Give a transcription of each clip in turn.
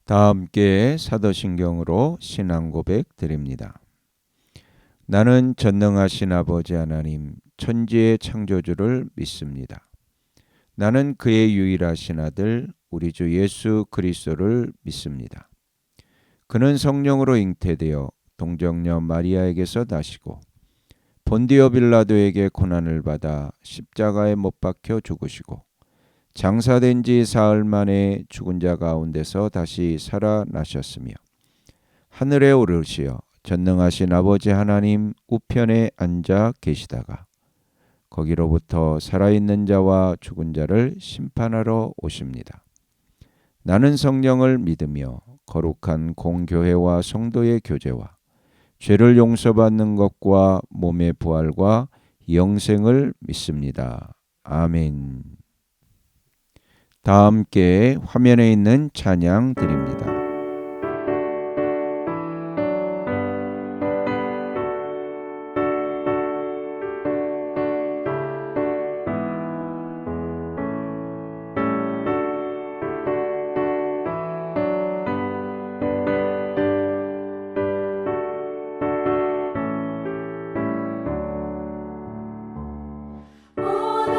다 함께 사도신경으로 신앙 고백 드립니다. 나는 전능하신 아버지 하나님 천지의 창조주를 믿습니다. 나는 그의 유일하신 아들 우리 주 예수 그리스도를 믿습니다. 그는 성령으로 잉태되어 동정녀 마리아에게서 나시고 본디오 빌라도에게 고난을 받아 십자가에 못 박혀 죽으시고 장사된 지 사흘 만에 죽은 자 가운데서 다시 살아나셨으며 하늘에 오르시어 전능하신 아버지 하나님 우편에 앉아 계시다가 거기로부터 살아있는 자와 죽은 자를 심판하러 오십니다. 나는 성령을 믿으며 거룩한 공교회와 성도의 교제와 죄를 용서받는 것과 몸의 부활과 영생을 믿습니다. 아멘. 다 함께 화면에 있는 찬양 드립니다.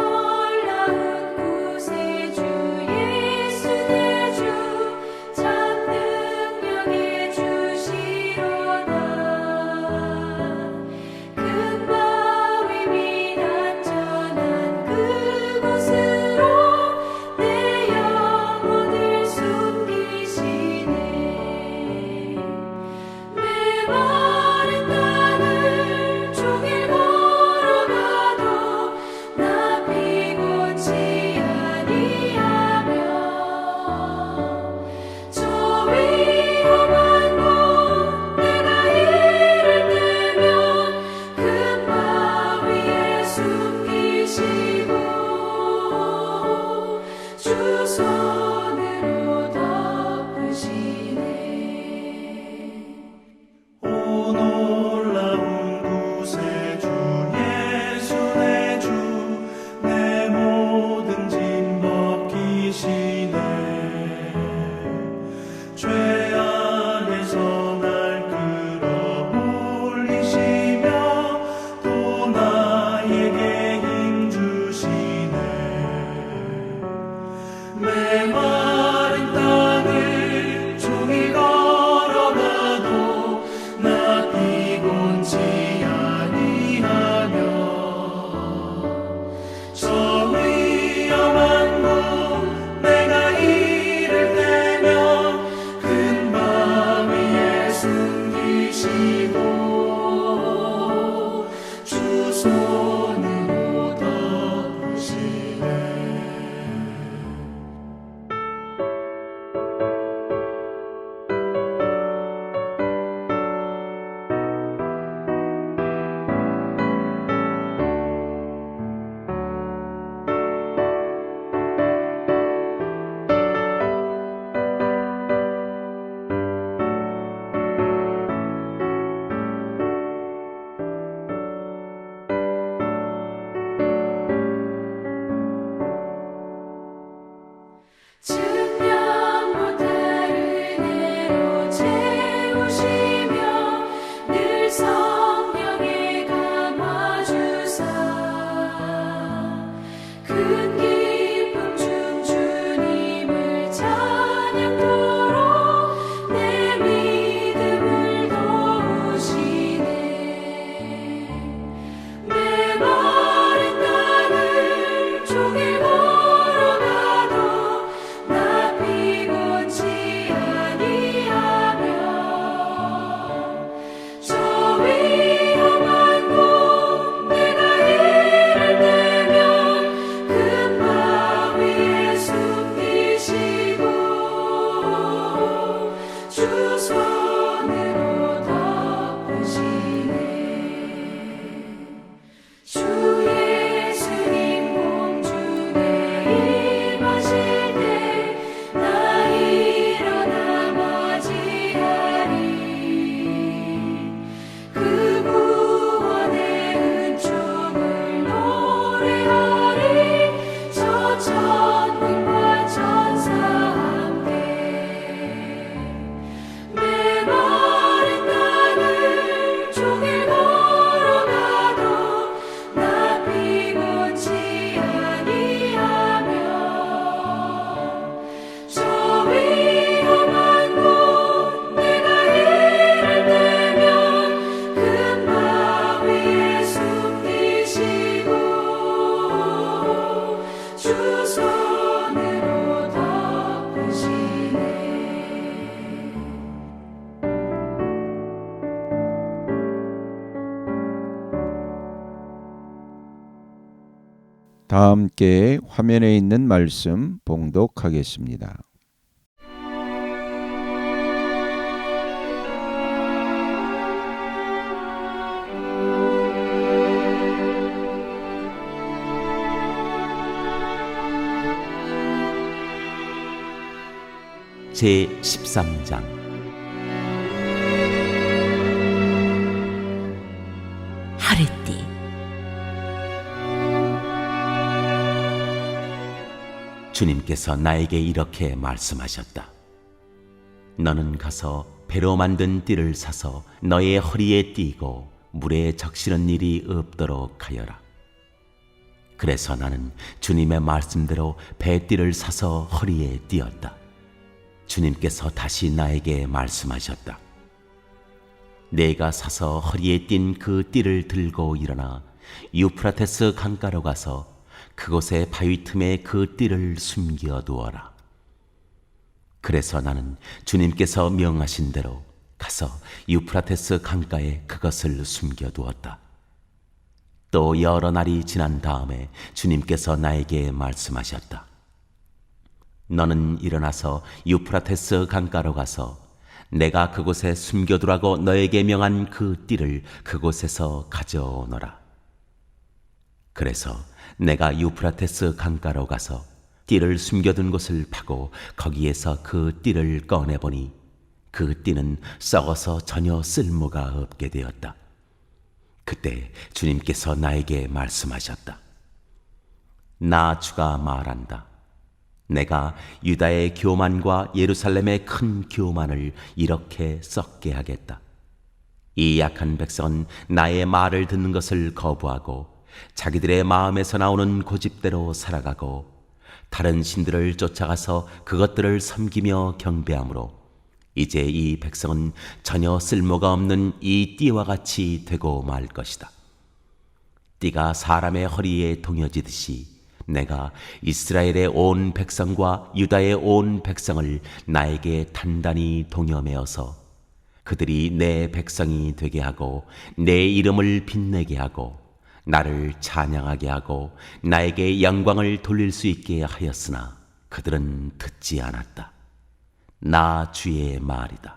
놀라운 구세주 예수 내 주 다 함께 화면에 있는 말씀 봉독하겠습니다. 제13장 하릿띠. 주님께서 나에게 이렇게 말씀하셨다. 너는 가서 배로 만든 띠를 사서 너의 허리에 띠고 물에 적시는 일이 없도록 하여라. 그래서 나는 주님의 말씀대로 배띠를 사서 허리에 띠었다. 주님께서 다시 나에게 말씀하셨다. 내가 사서 허리에 띈 그 띠를 들고 일어나 유프라테스 강가로 가서 그곳의 바위 틈에 그 띠를 숨겨두어라. 그래서 나는 주님께서 명하신 대로 가서 유프라테스 강가에 그것을 숨겨두었다. 또 여러 날이 지난 다음에 주님께서 나에게 말씀하셨다. 너는 일어나서 유프라테스 강가로 가서 내가 그곳에 숨겨두라고 너에게 명한 그 띠를 그곳에서 가져오너라. 그래서 내가 유프라테스 강가로 가서 띠를 숨겨둔 곳을 파고 거기에서 그 띠를 꺼내보니 그 띠는 썩어서 전혀 쓸모가 없게 되었다. 그때 주님께서 나에게 말씀하셨다. 나 주가 말한다. 내가 유다의 교만과 예루살렘의 큰 교만을 이렇게 썩게 하겠다. 이 약한 백성은 나의 말을 듣는 것을 거부하고 자기들의 마음에서 나오는 고집대로 살아가고 다른 신들을 쫓아가서 그것들을 섬기며 경배하므로 이제 이 백성은 전혀 쓸모가 없는 이 띠와 같이 되고 말 것이다. 띠가 사람의 허리에 동여지듯이 내가 이스라엘의 온 백성과 유다의 온 백성을 나에게 단단히 동여매어서 그들이 내 백성이 되게 하고 내 이름을 빛내게 하고 나를 찬양하게 하고 나에게 영광을 돌릴 수 있게 하였으나 그들은 듣지 않았다. 나 주의 말이다.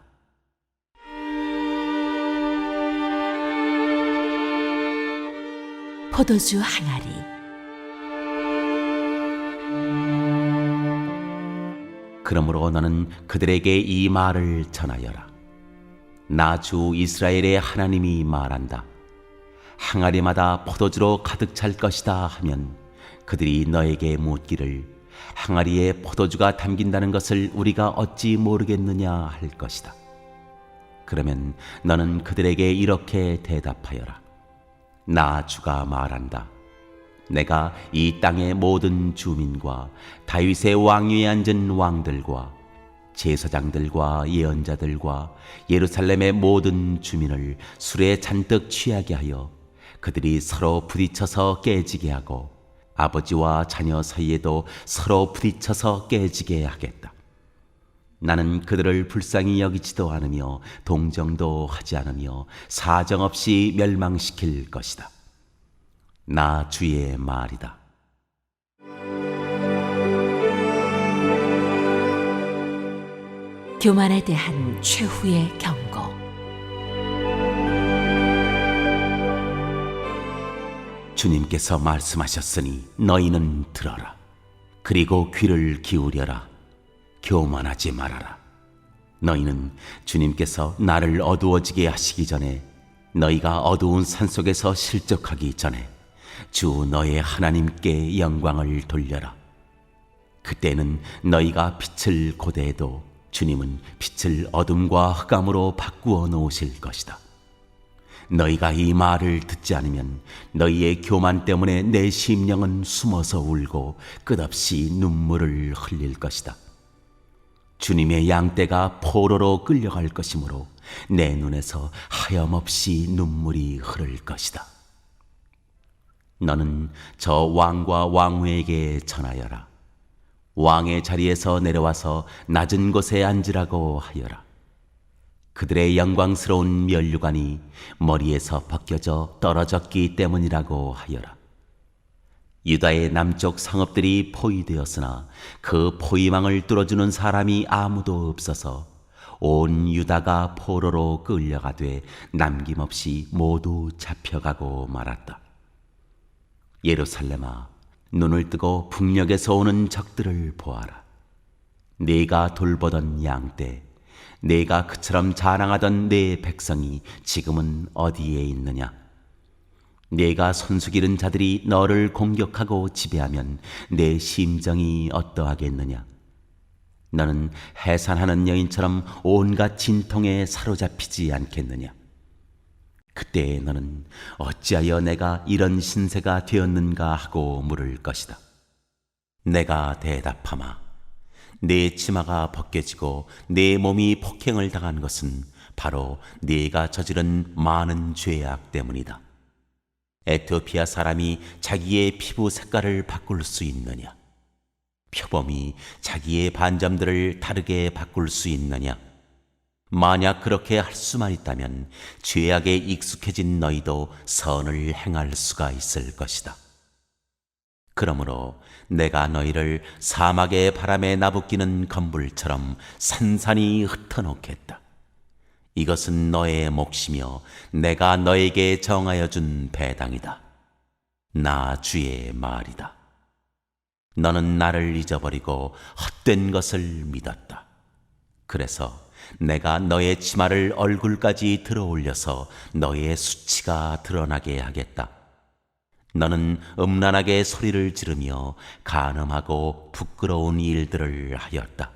포도주 항아리. 그러므로 너는 그들에게 이 말을 전하여라. 나 주 이스라엘의 하나님이 말한다. 항아리마다 포도주로 가득 찰 것이다 하면 그들이 너에게 묻기를 항아리에 포도주가 담긴다는 것을 우리가 어찌 모르겠느냐 할 것이다. 그러면 너는 그들에게 이렇게 대답하여라. 나 주가 말한다. 내가 이 땅의 모든 주민과 다윗의 왕위에 앉은 왕들과 제사장들과 예언자들과 예루살렘의 모든 주민을 술에 잔뜩 취하게 하여 그들이 서로 부딪혀서 깨지게 하고 아버지와 자녀 사이에도 서로 부딪혀서 깨지게 하겠다. 나는 그들을 불쌍히 여기지도 않으며 동정도 하지 않으며 사정없이 멸망시킬 것이다. 나 주의 말이다. 교만에 대한 최후의 경고. 주님께서 말씀하셨으니 너희는 들어라. 그리고 귀를 기울여라. 교만하지 말아라. 너희는 주님께서 나를 어두워지게 하시기 전에 너희가 어두운 산속에서 실족하기 전에 주 너의 하나님께 영광을 돌려라. 그때는 너희가 빛을 고대해도 주님은 빛을 어둠과 흑암으로 바꾸어 놓으실 것이다. 너희가 이 말을 듣지 않으면 너희의 교만 때문에 내 심령은 숨어서 울고 끝없이 눈물을 흘릴 것이다. 주님의 양떼가 포로로 끌려갈 것이므로 내 눈에서 하염없이 눈물이 흐를 것이다. 너는 저 왕과 왕후에게 전하여라. 왕의 자리에서 내려와서 낮은 곳에 앉으라고 하여라. 그들의 영광스러운 면류관이 머리에서 벗겨져 떨어졌기 때문이라고 하여라. 유다의 남쪽 성읍들이 포위되었으나 그 포위망을 뚫어주는 사람이 아무도 없어서 온 유다가 포로로 끌려가되 남김없이 모두 잡혀가고 말았다. 예루살렘아, 눈을 뜨고 북녘에서 오는 적들을 보아라. 네가 돌보던 양떼, 네가 그처럼 자랑하던 네 백성이 지금은 어디에 있느냐? 네가 손수 기른 자들이 너를 공격하고 지배하면 내 심정이 어떠하겠느냐? 너는 해산하는 여인처럼 온갖 진통에 사로잡히지 않겠느냐? 그때 너는 어찌하여 내가 이런 신세가 되었는가 하고 물을 것이다. 내가 대답하마. 네 치마가 벗겨지고 네 몸이 폭행을 당한 것은 바로 네가 저지른 많은 죄악 때문이다. 에티오피아 사람이 자기의 피부 색깔을 바꿀 수 있느냐? 표범이 자기의 반점들을 다르게 바꿀 수 있느냐? 만약 그렇게 할 수만 있다면 죄악에 익숙해진 너희도 선을 행할 수가 있을 것이다. 그러므로 내가 너희를 사막의 바람에 나부끼는 건불처럼 산산이 흩어놓겠다. 이것은 너의 몫이며 내가 너에게 정하여 준 배당이다. 나 주의 말이다. 너는 나를 잊어버리고 헛된 것을 믿었다. 그래서 내가 너의 치마를 얼굴까지 들어올려서 너의 수치가 드러나게 하겠다. 너는 음란하게 소리를 지르며 간음하고 부끄러운 일들을 하였다.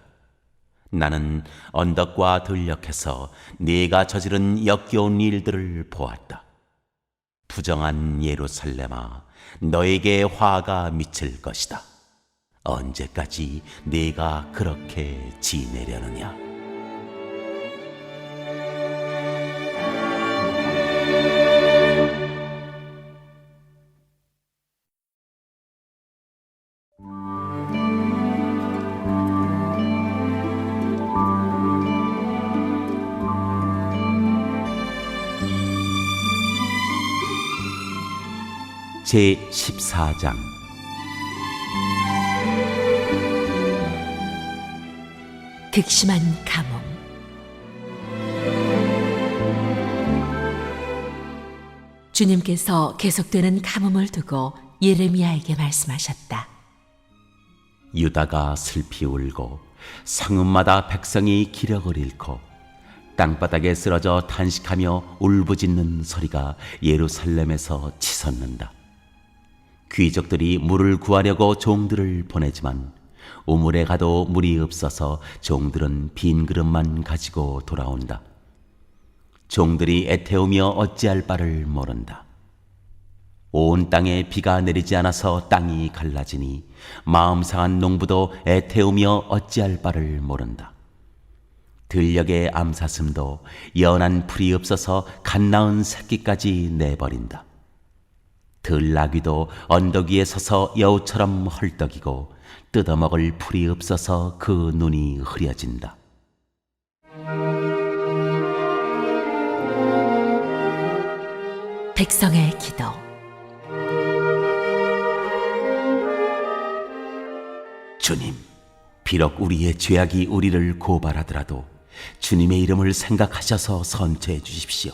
나는 언덕과 들녘에서 네가 저지른 역겨운 일들을 보았다. 부정한 예루살렘아, 너에게 화가 미칠 것이다. 언제까지 네가 그렇게 지내려느냐? 제14장 극심한 가뭄. 주님께서 계속되는 가뭄을 두고 예레미야에게 말씀하셨다. 유다가 슬피 울고 성읍마다 백성이 기력을 잃고 땅바닥에 쓰러져 탄식하며 울부짖는 소리가 예루살렘에서 치솟는다. 귀족들이 물을 구하려고 종들을 보내지만 우물에 가도 물이 없어서 종들은 빈 그릇만 가지고 돌아온다. 종들이 애태우며 어찌할 바를 모른다. 온 땅에 비가 내리지 않아서 땅이 갈라지니 마음 상한 농부도 애태우며 어찌할 바를 모른다. 들녘의 암사슴도 연한 풀이 없어서 갓 낳은 새끼까지 내버린다. 들나귀도 언덕 위에 서서 여우처럼 헐떡이고 뜯어먹을 풀이 없어서 그 눈이 흐려진다. 백성의 기도. 주님, 비록 우리의 죄악이 우리를 고발하더라도 주님의 이름을 생각하셔서 선처해 주십시오.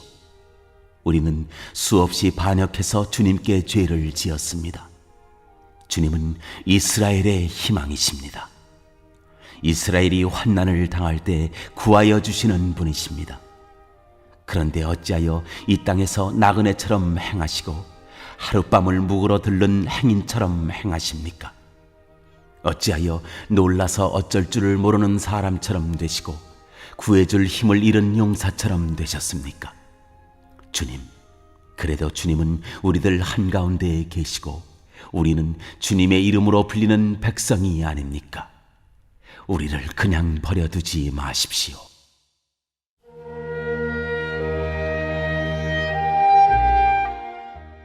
우리는 수없이 반역해서 주님께 죄를 지었습니다. 주님은 이스라엘의 희망이십니다. 이스라엘이 환난을 당할 때 구하여 주시는 분이십니다. 그런데 어찌하여 이 땅에서 나그네처럼 행하시고 하룻밤을 묵으러 들른 행인처럼 행하십니까? 어찌하여 놀라서 어쩔 줄을 모르는 사람처럼 되시고 구해줄 힘을 잃은 용사처럼 되셨습니까? 주님, 그래도 주님은 우리들 한가운데에 계시고 우리는 주님의 이름으로 불리는 백성이 아닙니까? 우리를 그냥 버려두지 마십시오.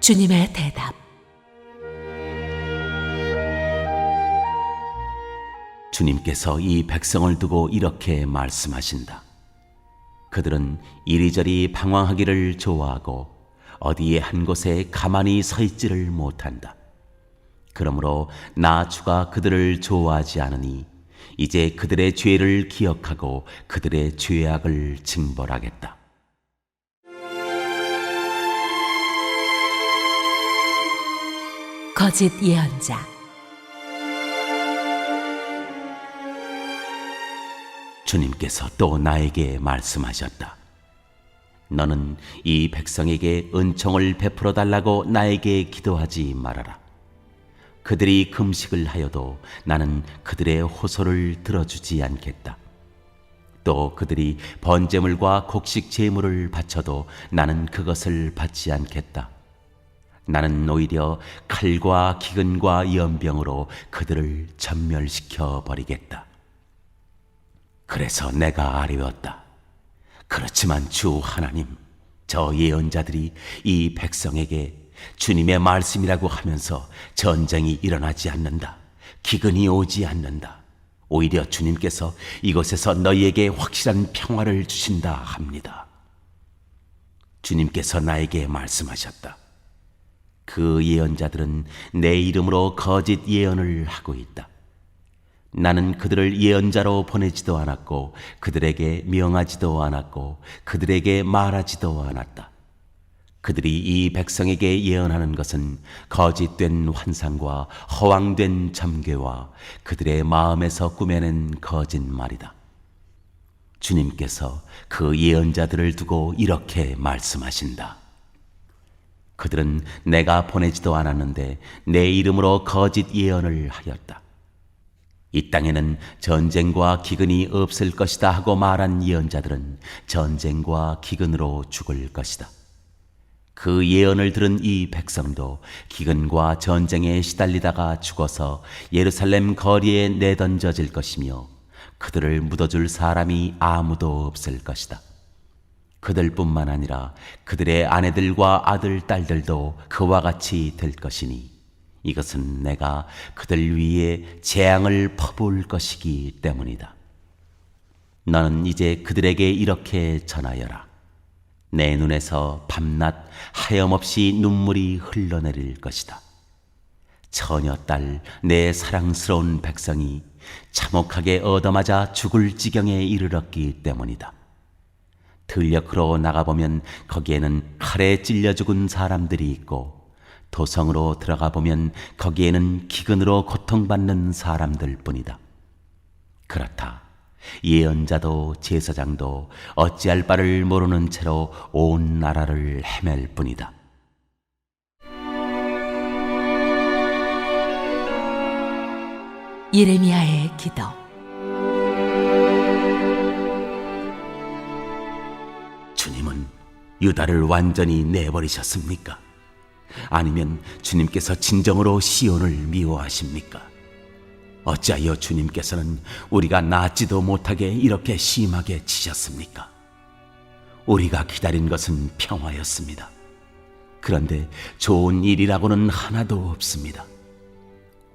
주님의 대답. 주님께서 이 백성을 두고 이렇게 말씀하신다. 그들은 이리저리 방황하기를 좋아하고 어디에 한 곳에 가만히 서 있지를 못한다. 그러므로 나 주가 그들을 좋아하지 않으니 이제 그들의 죄를 기억하고 그들의 죄악을 징벌하겠다. 거짓 예언자. 주님께서 또 나에게 말씀하셨다. 너는 이 백성에게 은총을 베풀어 달라고 나에게 기도하지 말아라. 그들이 금식을 하여도 나는 그들의 호소를 들어주지 않겠다. 또 그들이 번제물과 곡식 제물을 바쳐도 나는 그것을 받지 않겠다. 나는 오히려 칼과 기근과 연병으로 그들을 전멸시켜 버리겠다. 그래서 내가 아뢰었다. 그렇지만 주 하나님, 저 예언자들이 이 백성에게 주님의 말씀이라고 하면서 전쟁이 일어나지 않는다. 기근이 오지 않는다. 오히려 주님께서 이곳에서 너희에게 확실한 평화를 주신다 합니다. 주님께서 나에게 말씀하셨다. 그 예언자들은 내 이름으로 거짓 예언을 하고 있다. 나는 그들을 예언자로 보내지도 않았고 그들에게 명하지도 않았고 그들에게 말하지도 않았다. 그들이 이 백성에게 예언하는 것은 거짓된 환상과 허황된 점괘와 그들의 마음에서 꾸며낸 거짓말이다. 주님께서 그 예언자들을 두고 이렇게 말씀하신다. 그들은 내가 보내지도 않았는데 내 이름으로 거짓 예언을 하였다. 이 땅에는 전쟁과 기근이 없을 것이다 하고 말한 예언자들은 전쟁과 기근으로 죽을 것이다. 그 예언을 들은 이 백성도 기근과 전쟁에 시달리다가 죽어서 예루살렘 거리에 내던져질 것이며 그들을 묻어줄 사람이 아무도 없을 것이다. 그들뿐만 아니라 그들의 아내들과 아들, 딸들도 그와 같이 될 것이니 이것은 내가 그들 위에 재앙을 퍼부을 것이기 때문이다. 너는 이제 그들에게 이렇게 전하여라. 내 눈에서 밤낮 하염없이 눈물이 흘러내릴 것이다. 처녀딸 내 사랑스러운 백성이 참혹하게 얻어맞아 죽을 지경에 이르렀기 때문이다. 들녘으로 나가보면 거기에는 칼에 찔려 죽은 사람들이 있고 도성으로 들어가 보면 거기에는 기근으로 고통받는 사람들 뿐이다. 그렇다. 예언자도 제사장도 어찌할 바를 모르는 채로 온 나라를 헤맬 뿐이다. 예레미야의 기도. 주님은 유다를 완전히 내버리셨습니까? 아니면 주님께서 진정으로 시온을 미워하십니까? 어찌하여 주님께서는 우리가 낫지도 못하게 이렇게 심하게 치셨습니까? 우리가 기다린 것은 평화였습니다. 그런데 좋은 일이라고는 하나도 없습니다.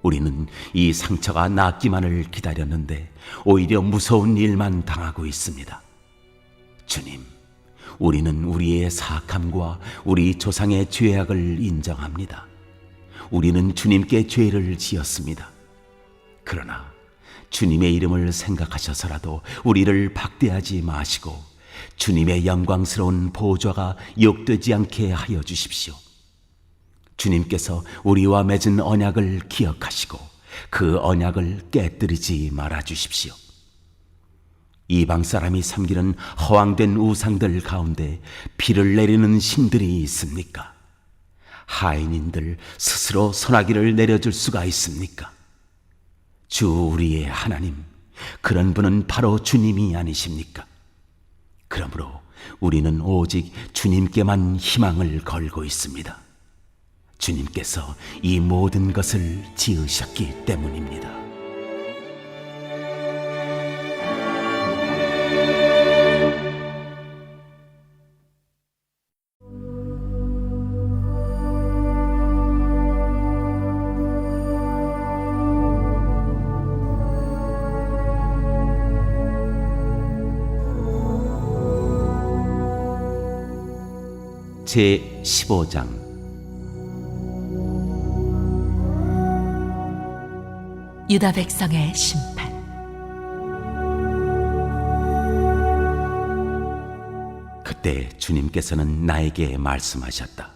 우리는 이 상처가 낫기만을 기다렸는데 오히려 무서운 일만 당하고 있습니다. 주님, 우리는 우리의 사악함과 우리 조상의 죄악을 인정합니다. 우리는 주님께 죄를 지었습니다. 그러나 주님의 이름을 생각하셔서라도 우리를 박대하지 마시고 주님의 영광스러운 보좌가 욕되지 않게 하여 주십시오. 주님께서 우리와 맺은 언약을 기억하시고 그 언약을 깨뜨리지 말아 주십시오. 이방 사람이 섬기는 허황된 우상들 가운데 비를 내리는 신들이 있습니까? 하인인들 스스로 소나기를 내려줄 수가 있습니까? 주 우리의 하나님, 그런 분은 바로 주님이 아니십니까? 그러므로 우리는 오직 주님께만 희망을 걸고 있습니다. 주님께서 이 모든 것을 지으셨기 때문입니다. 제 15장. 유다 백성의 심판. 그때 주님께서는 나에게 말씀하셨다.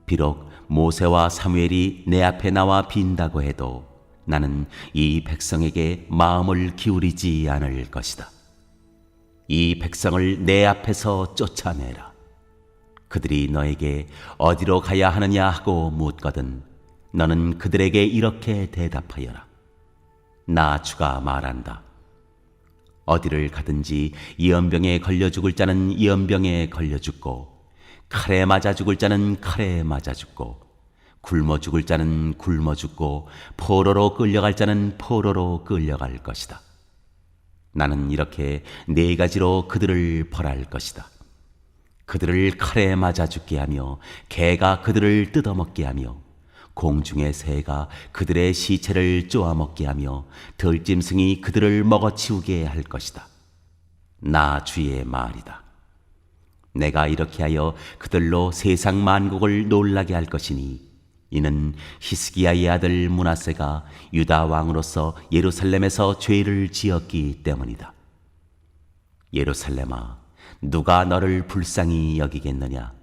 비록 모세와 사무엘이 내 앞에 나와 빈다고 해도 나는 이 백성에게 마음을 기울이지 않을 것이다. 이 백성을 내 앞에서 쫓아내라. 그들이 너에게 어디로 가야 하느냐 하고 묻거든 너는 그들에게 이렇게 대답하여라. 나 주가 말한다. 어디를 가든지 이연병에 걸려 죽을 자는 이연병에 걸려 죽고 칼에 맞아 죽을 자는 칼에 맞아 죽고 굶어 죽을 자는 굶어 죽고 포로로 끌려갈 자는 포로로 끌려갈 것이다. 나는 이렇게 네 가지로 그들을 벌할 것이다. 그들을 칼에 맞아 죽게 하며 개가 그들을 뜯어먹게 하며 공중의 새가 그들의 시체를 쪼아먹게 하며 들짐승이 그들을 먹어치우게 할 것이다. 나 주의 말이다. 내가 이렇게 하여 그들로 세상 만국을 놀라게 할 것이니 이는 히스기야의 아들 므낫세가 유다 왕으로서 예루살렘에서 죄를 지었기 때문이다. 예루살렘아, 누가 너를 불쌍히 여기겠느냐?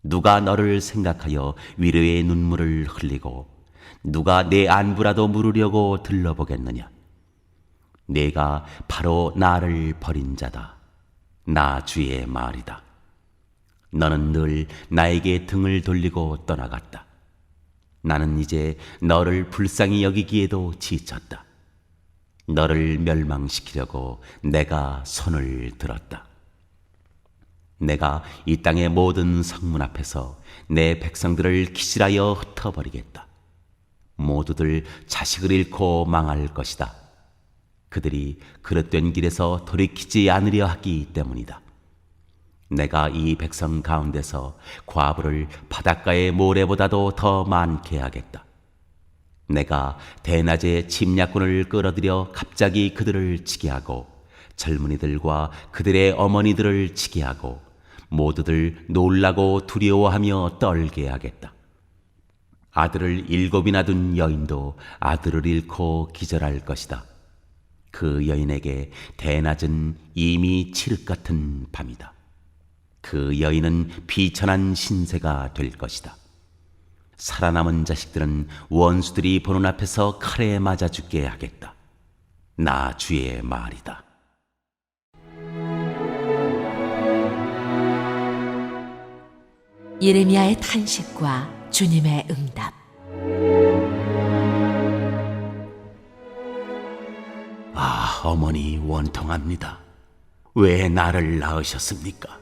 누가 너를 생각하여 위로의 눈물을 흘리고 누가 내 안부라도 물으려고 들러보겠느냐? 내가 바로 나를 버린 자다. 나 주의 말이다. 너는 늘 나에게 등을 돌리고 떠나갔다. 나는 이제 너를 불쌍히 여기기에도 지쳤다. 너를 멸망시키려고 내가 손을 들었다. 내가 이 땅의 모든 성문 앞에서 내 백성들을 기실하여 흩어버리겠다. 모두들 자식을 잃고 망할 것이다. 그들이 그릇된 길에서 돌이키지 않으려 하기 때문이다. 내가 이 백성 가운데서 과부를 바닷가의 모래보다도 더 많게 하겠다. 내가 대낮에 침략군을 끌어들여 갑자기 그들을 치게 하고 젊은이들과 그들의 어머니들을 치게 하고 모두들 놀라고 두려워하며 떨게 하겠다. 아들을 7이나 둔 여인도 아들을 잃고 기절할 것이다. 그 여인에게 대낮은 이미 칠흑 같은 밤이다. 그 여인은 비천한 신세가 될 것이다. 살아남은 자식들은 원수들이 보는 앞에서 칼에 맞아 죽게 하겠다. 나 주의 말이다. 예레미야의 탄식과 주님의 응답. 어머니 원통합니다. 왜 나를 낳으셨습니까?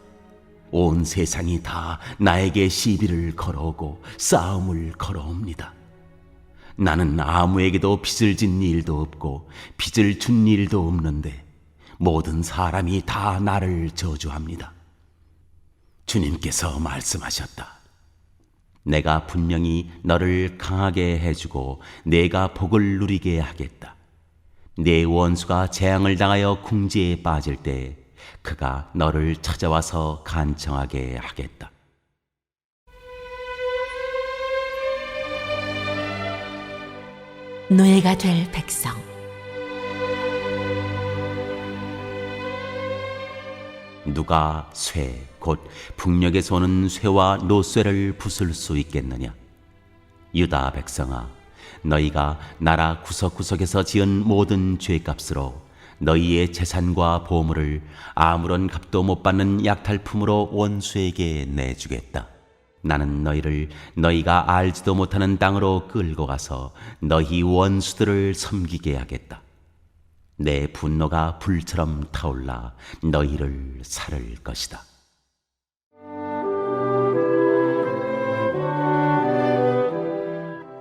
온 세상이 다 나에게 시비를 걸어오고 싸움을 걸어옵니다. 나는 아무에게도 빚을 진 일도 없고 빚을 준 일도 없는데 모든 사람이 다 나를 저주합니다. 주님께서 말씀하셨다. 내가 분명히 너를 강하게 해주고 내가 복을 누리게 하겠다. 네 원수가 재앙을 당하여 궁지에 빠질 때 그가 너를 찾아와서 간청하게 하겠다. 노예가 될 백성. 누가 쇠, 곧 북녘에서 오는 쇠와 노쇠를 부술 수 있겠느냐? 유다 백성아, 너희가 나라 구석구석에서 지은 모든 죄값으로 너희의 재산과 보물을 아무런 값도 못 받는 약탈품으로 원수에게 내주겠다. 나는 너희를 너희가 알지도 못하는 땅으로 끌고 가서 너희 원수들을 섬기게 하겠다. 내 분노가 불처럼 타올라 너희를 살을 것이다.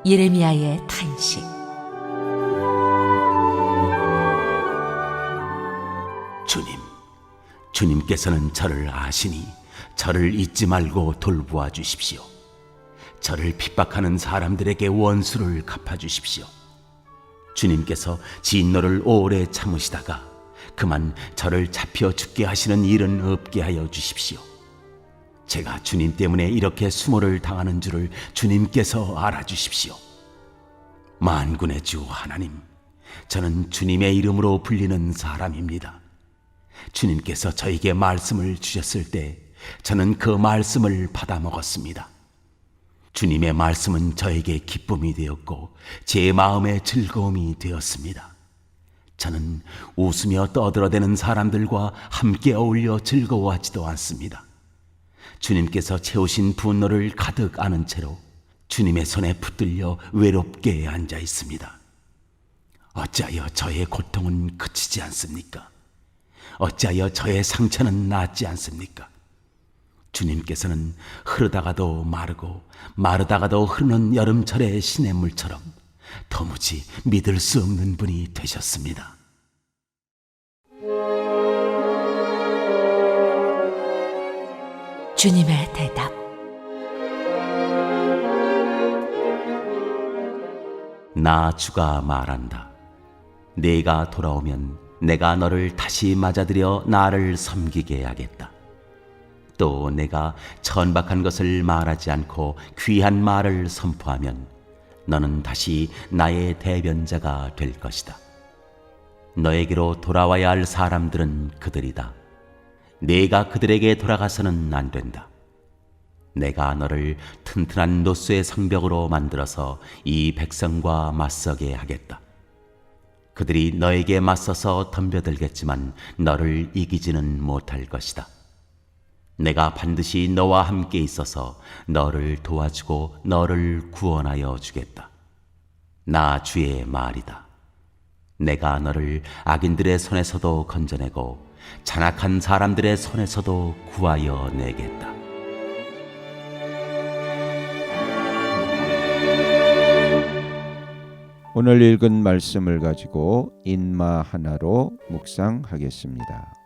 예레미야의 탄식. 주님께서는 저를 아시니 저를 잊지 말고 돌보아 주십시오. 저를 핍박하는 사람들에게 원수를 갚아주십시오. 주님께서 진노를 오래 참으시다가 그만 저를 잡혀 죽게 하시는 일은 없게 하여 주십시오. 제가 주님 때문에 이렇게 수모를 당하는 줄을 주님께서 알아주십시오. 만군의 주 하나님, 저는 주님의 이름으로 불리는 사람입니다. 주님께서 저에게 말씀을 주셨을 때 저는 그 말씀을 받아 먹었습니다. 주님의 말씀은 저에게 기쁨이 되었고 제 마음의 즐거움이 되었습니다. 저는 웃으며 떠들어대는 사람들과 함께 어울려 즐거워하지도 않습니다. 주님께서 채우신 분노를 가득 안은 채로 주님의 손에 붙들려 외롭게 앉아 있습니다. 어찌하여 저의 고통은 그치지 않습니까? 어찌하여 저의 상처는 낫지 않습니까? 주님께서는 흐르다가도 마르고 마르다가도 흐르는 여름철의 시냇물처럼 도무지 믿을 수 없는 분이 되셨습니다. 주님의 대답. 나 주가 말한다. 네가 돌아오면 내가 너를 다시 맞아들여 나를 섬기게 하겠다. 또 내가 천박한 것을 말하지 않고 귀한 말을 선포하면 너는 다시 나의 대변자가 될 것이다. 너에게로 돌아와야 할 사람들은 그들이다. 네가 그들에게 돌아가서는 안 된다. 내가 너를 튼튼한 노수의 성벽으로 만들어서 이 백성과 맞서게 하겠다. 그들이 너에게 맞서서 덤벼들겠지만 너를 이기지는 못할 것이다. 내가 반드시 너와 함께 있어서 너를 도와주고 너를 구원하여 주겠다. 나 주의 말이다. 내가 너를 악인들의 손에서도 건져내고 잔악한 사람들의 손에서도 구하여 내겠다. 오늘 읽은 말씀을 가지고 인마 하나로 묵상하겠습니다.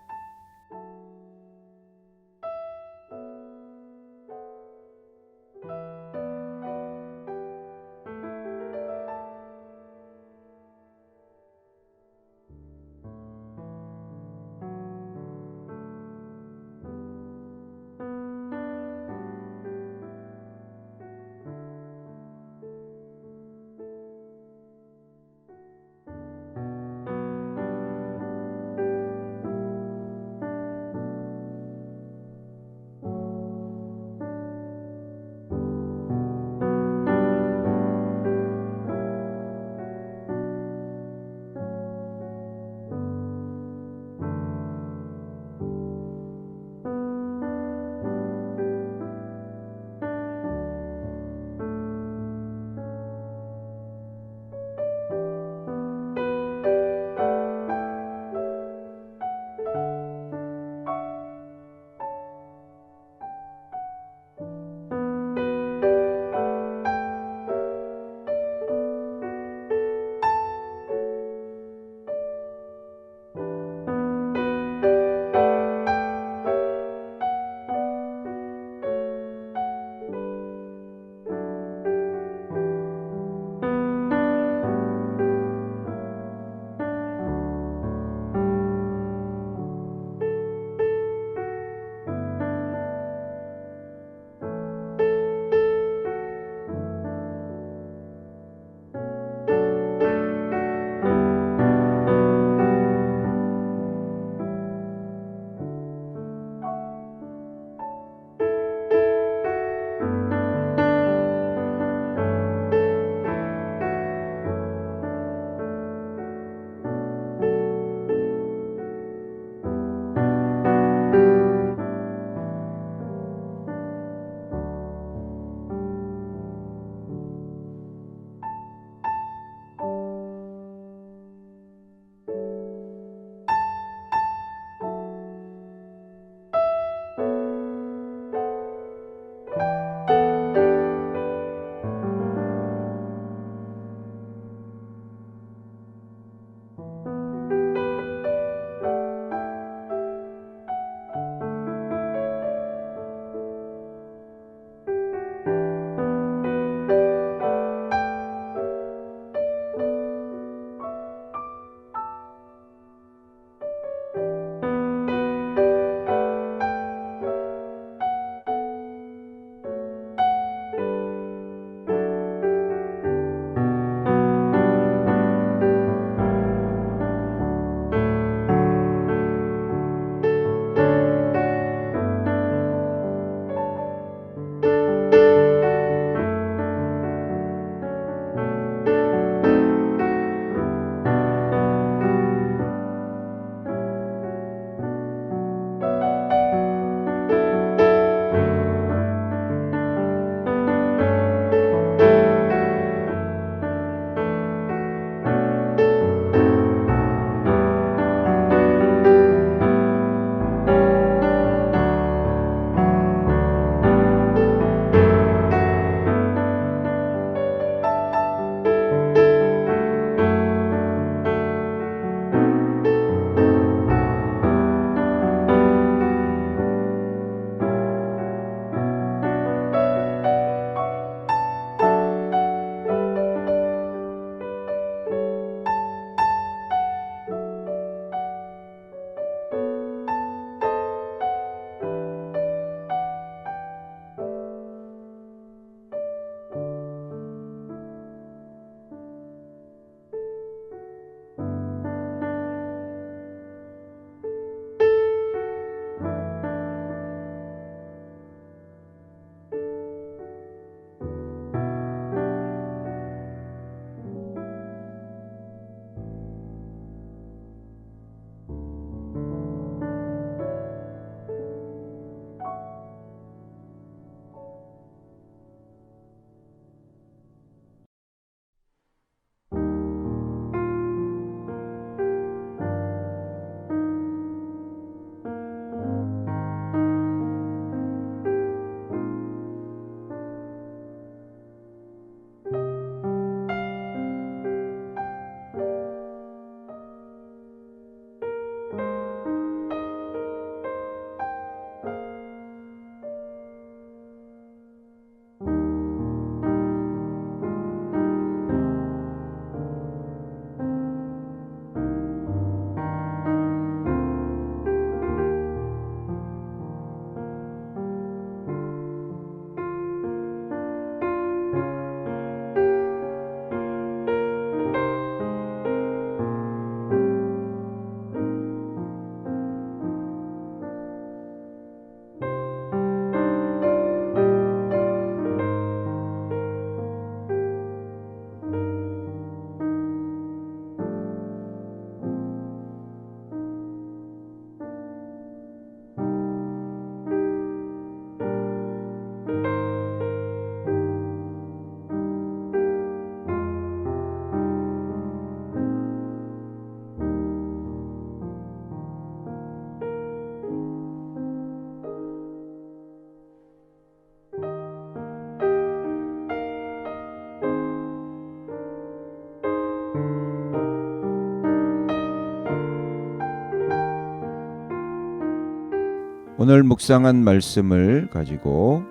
오늘 묵상한 말씀을 가지고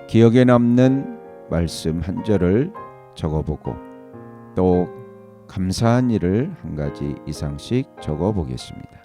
기억에 남는 말씀 한 절을 적어보고 또 감사한 일을 한 가지 이상씩 적어보겠습니다.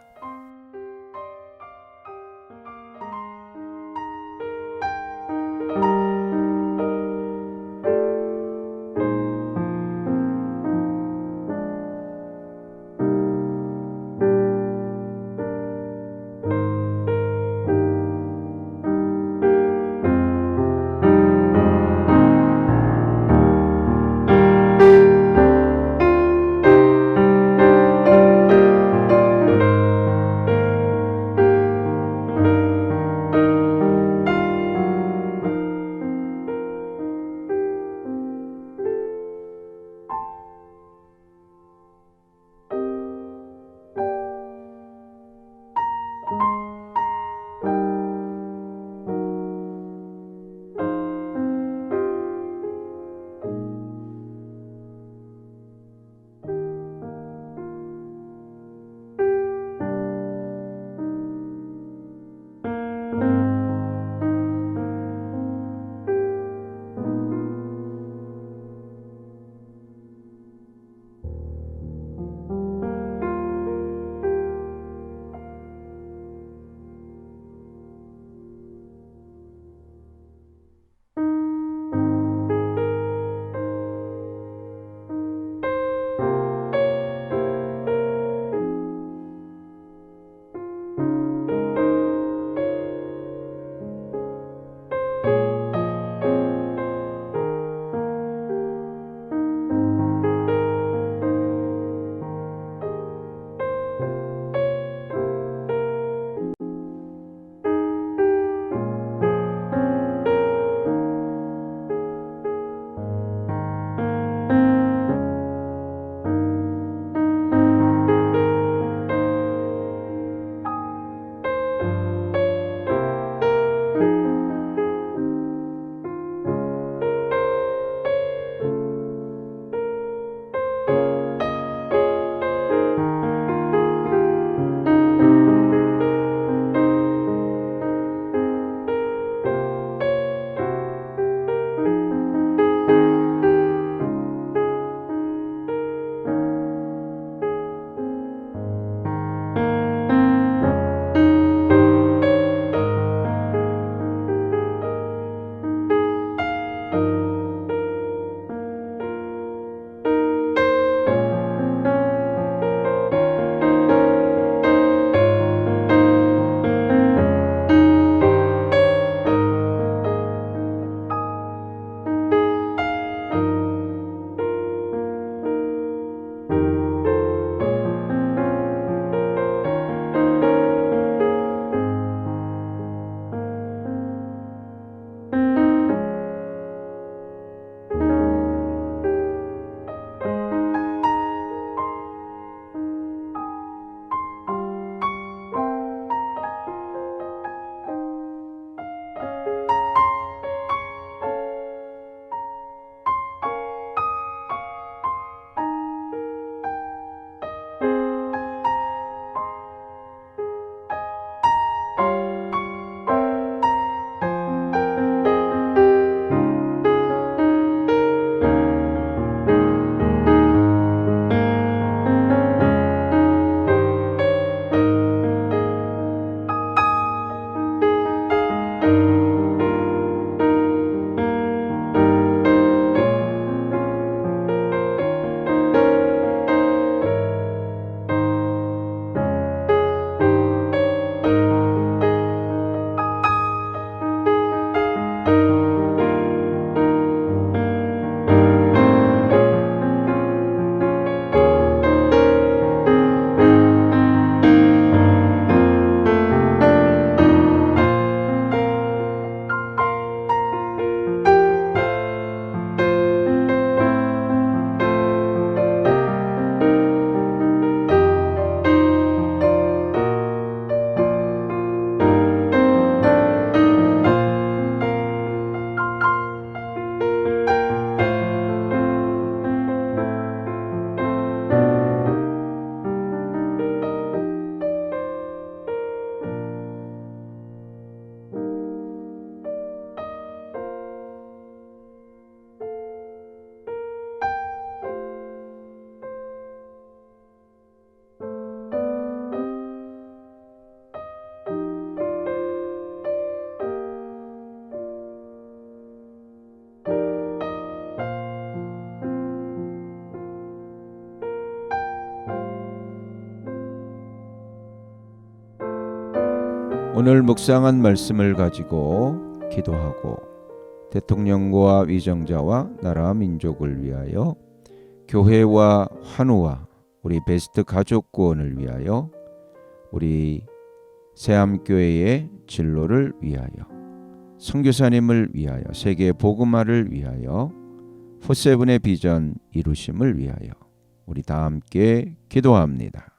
오늘 묵상한 말씀을 가지고 기도하고 대통령과 위정자와 나라 민족을 위하여 교회와 환우와 우리 베스트 가족 구원을 위하여 우리 새암교회의 진로를 위하여 선교사님을 위하여 세계 복음화를 위하여 포세븐의 비전 이루심을 위하여 우리 다 함께 기도합니다.